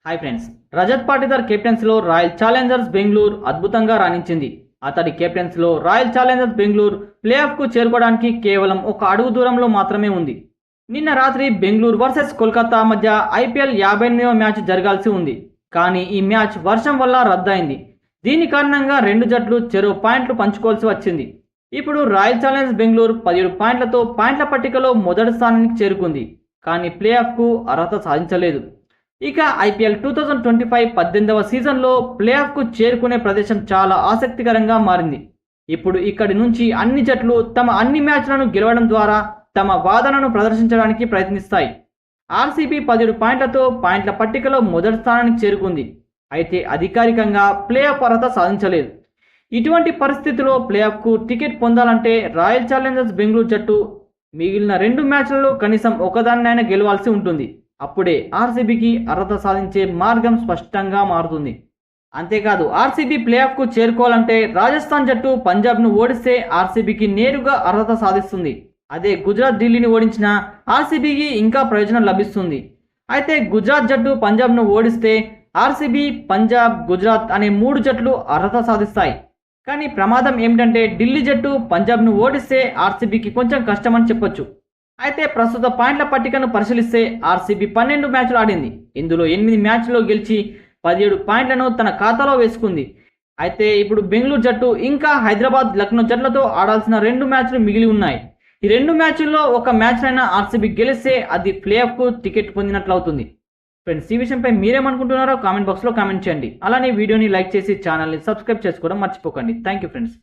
Hi friends, Rajat Patidar కెప్టెన్సీలో Royal Challengers Bengaluru అద్భుతంగా రాణించింది. అతడి కెప్టెన్సీలో రాయల్ ఛాలెంజర్స్ బెంగళూరు ప్లేఆఫ్కు చేరుకోవడానికి కేవలం ఒక అడుగు దూరంలో మాత్రమే ఉంది. నిన్న రాత్రి బెంగళూరు వర్సెస్ కోల్కతా మధ్య ఐపీఎల్ 58వ మ్యాచ్ జరగాల్సి ఉంది. కానీ ఈ మ్యాచ్ వర్షం వల్ల రద్దయింది. దీని కారణంగా రెండు జట్లు చెరో పాయింట్లు పంచుకోవాల్సి వచ్చింది. ఇప్పుడు రాయల్ ఛాలెంజర్స్ బెంగళూరు 17 పాయింట్లతో పాయింట్ల పట్టికలో మొదటి స్థానానికి చేరుకుంది. కానీ ప్లేఆఫ్కు అర్హత సాధించలేదు. ఇక ఐపీఎల్ 2025 18వ సీజన్లో ప్లేఆఫ్కు చేరుకునే ప్రదేశం చాలా ఆసక్తికరంగా మారింది. ఇప్పుడు ఇక్కడి నుంచి అన్ని జట్లు తమ అన్ని మ్యాచ్లను గెలవడం ద్వారా తమ వాదనను ప్రదర్శించడానికి ప్రయత్నిస్తాయి. ఆర్సీబీ 17 పాయింట్లతో పాయింట్ల పట్టికలో మొదటి స్థానానికి చేరుకుంది. అయితే అధికారికంగా ప్లేఆఫ్ అర్హత సాధించలేదు. ఇటువంటి పరిస్థితిలో ప్లేఆఫ్కు టికెట్ పొందాలంటే రాయల్ ఛాలెంజర్స్ బెంగళూరు జట్టు మిగిలిన రెండు మ్యాచ్లలో కనీసం ఒకదాన్నైనా గెలవాల్సి ఉంటుంది. అప్పుడే ఆర్సీబీకి అర్హత సాధించే మార్గం స్పష్టంగా మారుతుంది. అంతేకాదు, ఆర్సీబీ ప్లేఆఫ్కు చేరుకోవాలంటే రాజస్థాన్ జట్టు పంజాబ్ను ఓడిస్తే ఆర్సీబీకి నేరుగా అర్హత సాధిస్తుంది. అదే గుజరాత్ ఢిల్లీని ఓడించిన ఆర్సీబీకి ఇంకా ప్రయోజనం లభిస్తుంది. అయితే గుజరాత్ జట్టు పంజాబ్ను ఓడిస్తే ఆర్సీబీ, పంజాబ్, గుజరాత్ అనే మూడు జట్లు అర్హత సాధిస్తాయి. కానీ ప్రమాదం ఏమిటంటే ఢిల్లీ జట్టు పంజాబ్ను ఓడిస్తే ఆర్సీబీకి కొంచెం కష్టమని చెప్పొచ్చు. అయితే ప్రస్తుత పాయింట్ల పట్టికను పరిశీలిస్తే ఆర్సీబీ 12 మ్యాచ్లు ఆడింది. ఇందులో 8 మ్యాచ్ల్లో గెలిచి 17 పాయింట్లను తన ఖాతాలో వేసుకుంది. అయితే ఇప్పుడు బెంగళూరు జట్టు ఇంకా హైదరాబాద్, లక్నో జట్లతో ఆడాల్సిన 2 మ్యాచ్లు మిగిలి ఉన్నాయి. ఈ 2 మ్యాచ్ల్లో ఒక మ్యాచ్నైనా ఆర్సీబీ గెలిస్తే అది ప్లేఆఫ్కు టికెట్ పొందినట్లు అవుతుంది. ఫ్రెండ్స్, ఈ విషయంపై మీరేమనుకుంటున్నారో కామెంట్ బాక్స్లో కామెంట్ చేయండి. అలానే వీడియోని లైక్ చేసి ఛానల్ని సబ్స్క్రైబ్ చేసుకోవడం మర్చిపోకండి. Thank you friends.